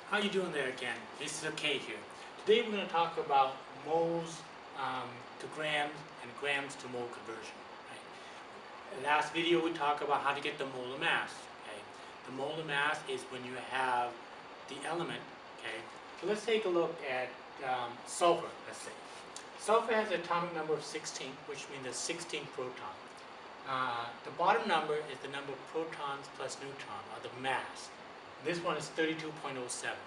How you doing there again? This is okay here. Today we're going to talk about moles to grams and grams to mole conversion. Right? Last video we talked about how to get the molar mass. Okay? The molar mass is when you have the element. Okay? So let's take a look at sulfur, let's say. Sulfur has an atomic number of 16, which means there's 16 protons. The bottom number is the number of protons plus neutrons, or the mass. This one is 32.07.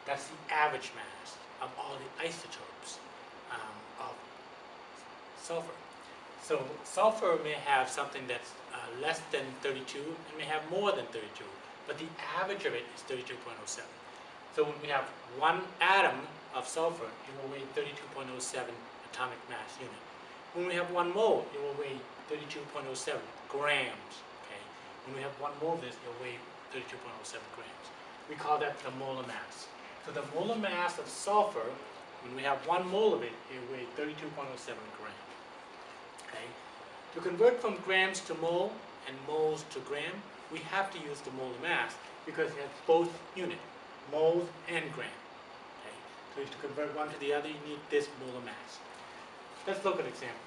That's the average mass of all the isotopes of sulfur. So sulfur may have something that's less than 32 and may have more than 32, but the average of it is 32.07. So when we have one atom of sulfur, it will weigh 32.07 atomic mass unit. When we have one mole, it will weigh 32.07 grams. Okay? When we have one mole of this, it will weigh 32.07 grams. We call that the molar mass. So the molar mass of sulfur, when we have one mole of it, it will weigh 32.07 grams. Okay? To convert from grams to mole and moles to gram, we have to use the molar mass because it has both units, moles and gram. Okay? So to convert one to the other, you need this molar mass. Let's look at an example.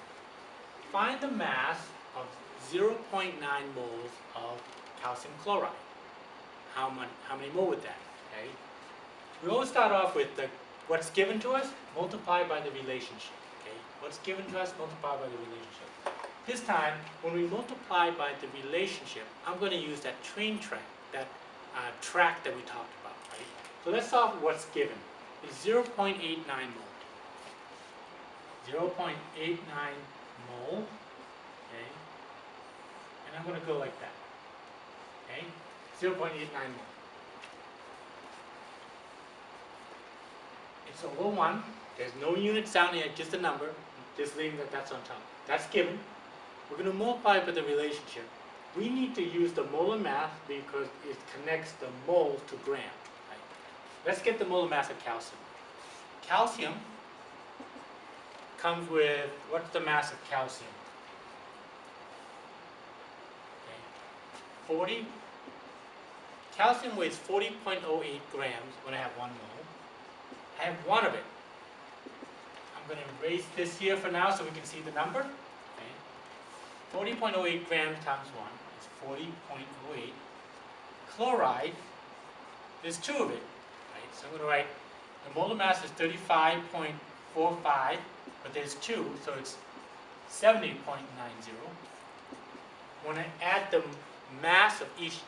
Find the mass of 0.9 moles of calcium chloride. How many mole would that? Okay. We always start off with what's given to us multiplied by the relationship. Okay. What's given to us multiplied by the relationship. This time, when we multiply by the relationship, I'm going to use that train track, that track that we talked about. Right. So let's solve what's given. It's 0.89 mole. 0.89 mole. Okay. And I'm going to go like that. Okay. 0.89 mole. It's over 1. There's no units down here, just a number. Just leaving that's on top. That's given. We're going to multiply by the relationship. We need to use the molar mass because it connects the mole to gram. Right? Let's get the molar mass of calcium. Calcium comes with, what's the mass of calcium? Okay. 40. Calcium weighs 40.08 grams when I have one mole. I have one of it. I'm going to erase this here for now so we can see the number. Okay. 40.08 grams times 1 is 40.08. Chloride, there's two of it. Right? So I'm going to write the molar mass is 35.45, but there's two, so it's 70.90. When I add the mass of each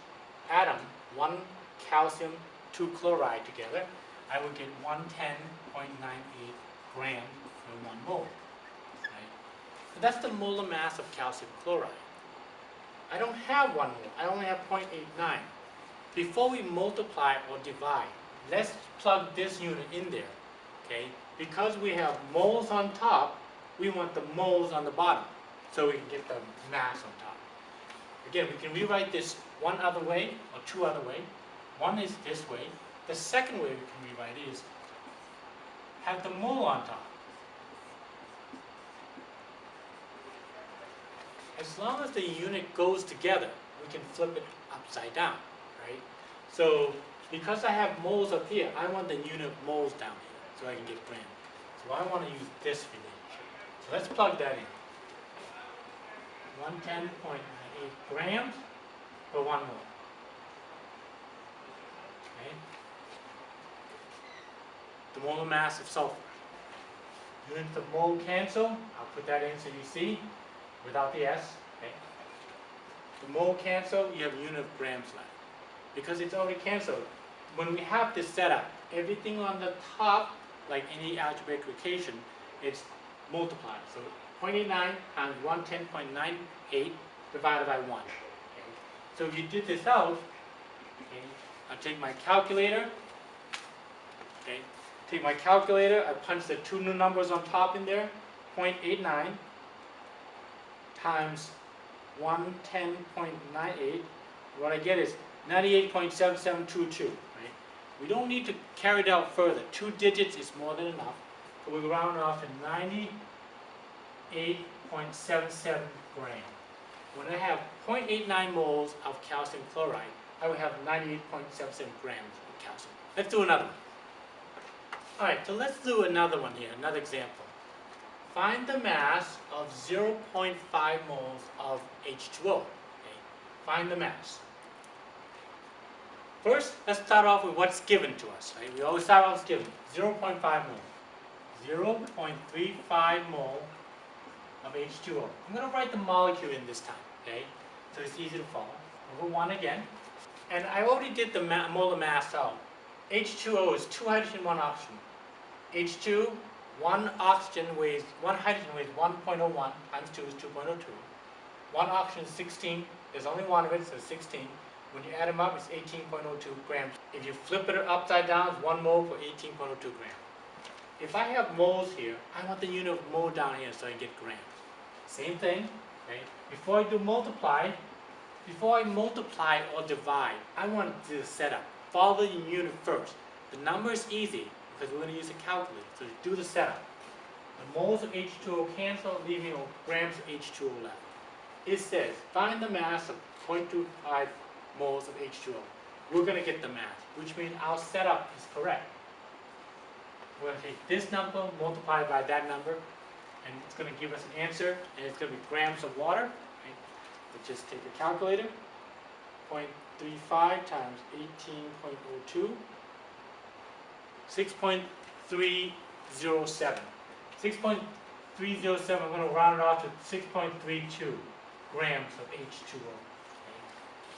atom, one calcium, two chloride together, I would get 110.98 grams for 1 mole. Right? So that's the molar mass of calcium chloride. I don't have 1 mole, I only have 0.89. Before we multiply or divide, let's plug this unit in there. Okay? Because we have moles on top, we want the moles on the bottom, so we can get the mass on top. Again, we can rewrite this one other way, or two other ways. One is this way. The second way we can rewrite it is have the mole on top. As long as the unit goes together, we can flip it upside down, right? So, because I have moles up here, I want the unit of moles down here, so I can get grams. So I want to use this relationship. So let's plug that in. 110.98 grams for 1 mole. Okay. The molar mass of sulfur. Units of mole cancel. I'll put that in so you see without the S. Okay. The mole cancel, you have unit of grams left. Because it's already canceled. When we have this setup, everything on the top, like any algebraic equation, it's multiplied. So 0.89 times 110.98 divided by 1. Okay. So if you did this out, okay, I'll take my calculator. Okay, take my calculator, I punch the two new numbers on top in there, 0.89 times 110.98. What I get is 98.7722. Right? We don't need to carry it out further. 2 digits is more than enough. So we round off to 98.77 grams. When I have 0.89 moles of calcium chloride, I would have 98.77 grams of calcium Let's do another one. Alright, so let's do another one here, another example. Find the mass of 0.5 moles of H2O. Okay? Find the mass. First, let's start off with what's given to us. Right? We always start off with given 0.5 mole. 0.35 mole of H2O. I'm going to write the molecule in this time, okay? So it's easy to follow. Over 1 again. And I already did the molar mass out. H2O is 2 hydrogen, 1 oxygen. H2, one hydrogen weighs 1.01 times 2 is 2.02. One oxygen is 16. There's only one of it, so 16. When you add them up, it's 18.02 grams. If you flip it upside down, it's 1 mole for 18.02 grams. If I have moles here, I want the unit of mole down here so I can get grams. Same thing, okay? Before I multiply or divide, I want to do the setup. Follow the unit first. The number is easy because we're going to use a calculator. So do the setup. The moles of H2O cancel, leaving grams of H2O left. It says, find the mass of 0.25 moles of H2O. We're going to get the mass, which means our setup is correct. We're going to take this number, multiply by that number, and it's going to give us an answer, and it's going to be grams of water. Right? We'll just take a calculator. 0.35 times 18.02. 6.307. 6.307, I'm going to round it off to 6.32 grams of H2O.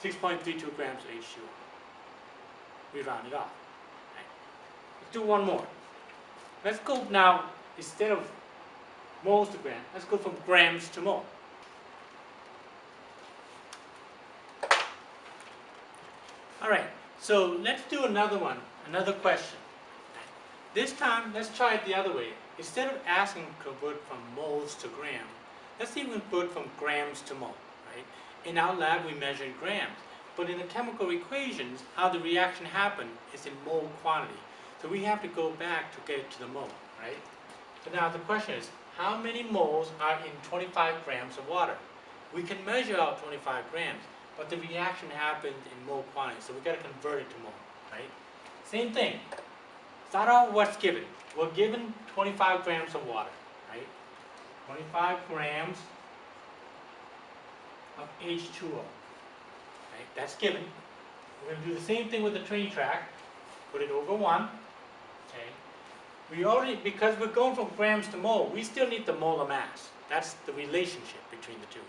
Okay? 6.32 grams of H2O. We round it off. Okay? Let's do one more. Let's go now, instead of moles to grams, let's go from grams to mole. Alright, so let's do another one, another question. This time, let's try it the other way. Instead of asking to convert from moles to grams, let's see if we can convert from grams to mole. Right? In our lab, we measure in grams. But in the chemical equations, how the reaction happened is in mole quantity. So we have to go back to get it to the mole. Right? So now the question is, how many moles are in 25 grams of water? We can measure out 25 grams, but the reaction happened in mole quantity. So we've got to convert it to mole. Right? Same thing. Start out with what's given. We're given 25 grams of water, right? 25 grams of H2O, right? That's given. We're going to do the same thing with the train track. Put it over 1, okay? We already, because we're going from grams to mole, we still need the molar mass. That's the relationship between the two.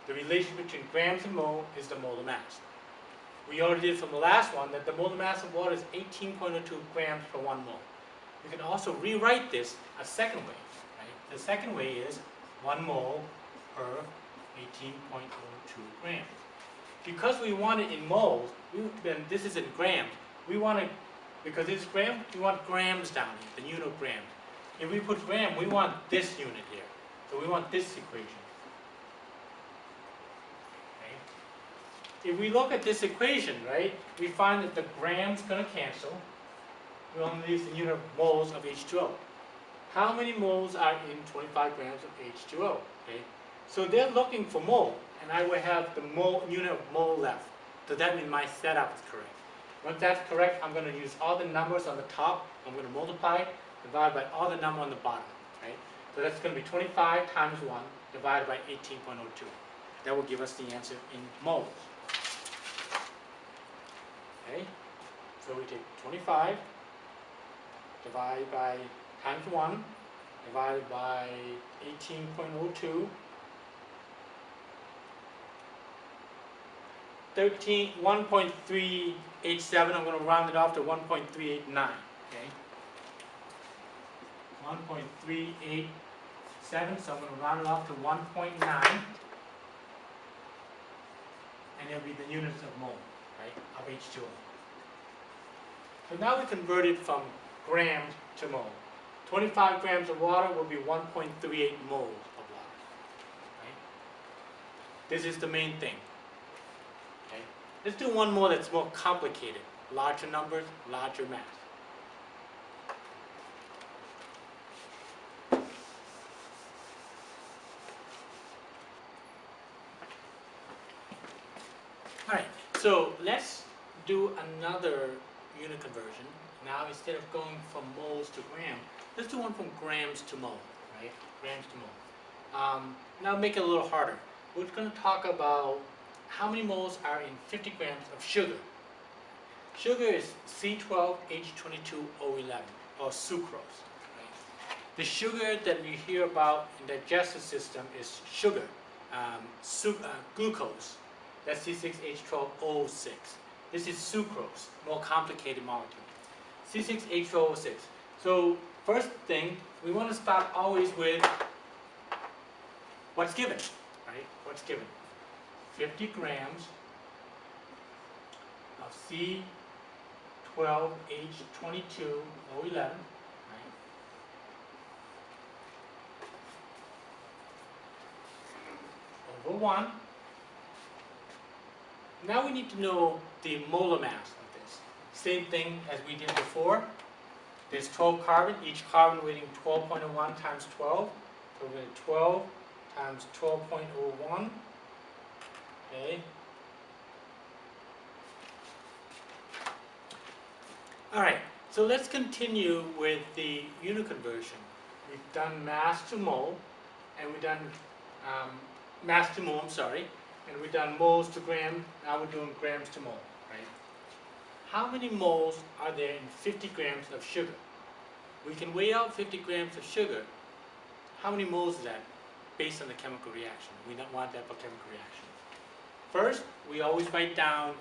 The relationship between grams and mole is the molar mass. We already did from the last one that the molar mass of water is 18.02 grams per 1 mole. We can also rewrite this a second way. Right? The second way is 1 mole per 18.02 grams. Because we want it in moles, then this is in grams. We want it, because it's grams, we want grams down here, the unit of grams. If we put gram, we want this unit here. So we want this equation. If we look at this equation, right, we find that the grams going to cancel. We only leave the unit of moles of H2O. How many moles are in 25 grams of H2O? Okay, so they're looking for mole, and I will have the unit of mole left. So that means my setup is correct. Once that's correct, I'm going to use all the numbers on the top. I'm going to multiply, divide by all the number on the bottom. Right? So that's going to be 25 times 1 divided by 18.02. That will give us the answer in moles. Okay, so we take 25, divide by times 1, divided by 18.02, 1.387, I'm going to round it off to 1.389, okay? 1.387, so I'm going to round it off to 1.9, and it'll be the units of mole. Right, of H2O. So now we convert it from grams to mole. 25 grams of water will be 1.38 moles of water. Right? This is the main thing. Okay? Let's do one more that's more complicated. Larger numbers, larger mass. Alright, so let's do another unit conversion. Now instead of going from moles to gram, let's do one from grams to mole, right? Grams to mole. Now make it a little harder. We're going to talk about how many moles are in 50 grams of sugar. Sugar is C12H22O11, or sucrose. Right? The sugar that we hear about in the digestive system is sugar, glucose. That's C6H12O6. This is sucrose, more complicated molecule. C6H12O6. So first thing, we want to start always with what's given, right? What's given? 50 grams of C12H22O11, right? Over 1. Now we need to know the molar mass of this. Same thing as we did before. There's 12 carbon, each carbon weighing 12.01 times 12. So we're going to 12 times 12.01. Okay. Alright, so let's continue with the unit conversion. We've done mass to mole, and we've done mass to mole, and we've done moles to gram. Now we're doing grams to mole, right? How many moles are there in 50 grams of sugar? We can weigh out 50 grams of sugar. How many moles is that based on the chemical reaction? We don't want that for chemical reaction. First, we always write down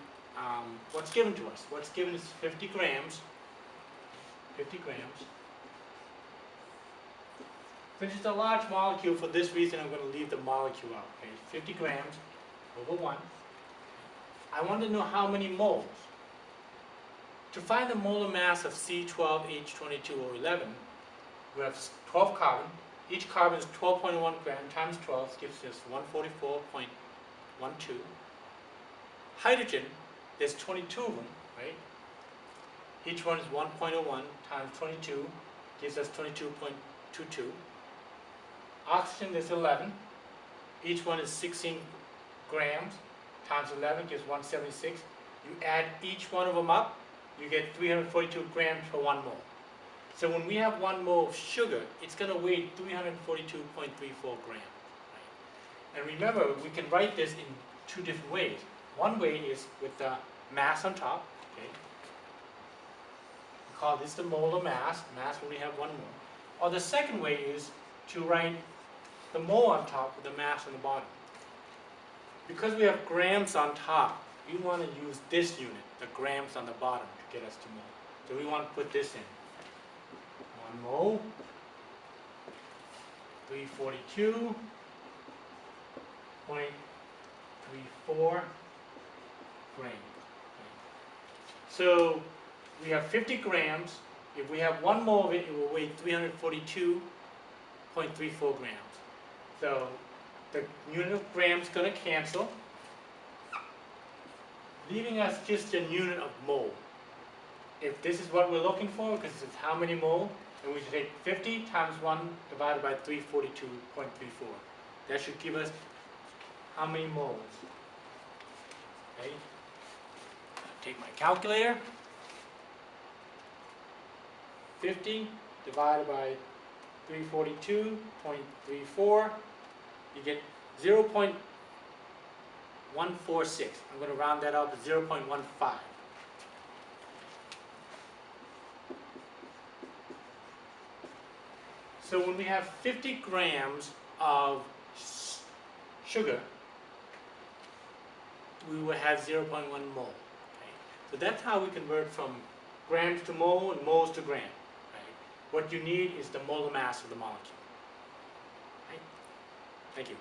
what's given to us. What's given is 50 grams. 50 grams. Since it's a large molecule, for this reason I'm going to leave the molecule out. Okay? 50 grams over 1. I want to know how many moles. To find the molar mass of C12H22O11, we have 12 carbon. Each carbon is 12.1 gram times 12 gives us 144.12. Hydrogen, there's 22 of them, right? Each one is 1.01 times 22 gives us 22.22. Oxygen, there's 11. Each one is 16 grams times 11 gives 176. You add each one of them up, you get 342 grams per 1 mole. So when we have 1 mole of sugar, it's going to weigh 342.34 grams. Right? And remember, we can write this in 2 different ways. One way is with the mass on top. Okay? We call this the molar mass when we have 1 mole. Or the second way is to write the mole on top with the mass on the bottom. Because we have grams on top, we want to use this unit, the grams on the bottom, to get us to mole. So we want to put this in. 1 mole, 342.34 grams. So we have 50 grams. If we have 1 mole of it, it will weigh 342.34 grams. So the unit of grams is going to cancel, leaving us just a unit of mole. If this is what we're looking for, because it's how many mole, then we should take 50 times 1 divided by 342.34. That should give us how many moles? Okay. Take my calculator. 50 divided by 342.34, you get 0.146. I'm going to round that up to 0.15. So when we have 50 grams of sugar, we will have 0.1 mole. Okay? So that's how we convert from grams to mole and moles to gram. Right? What you need is the molar mass of the molecule. Right? Thank you.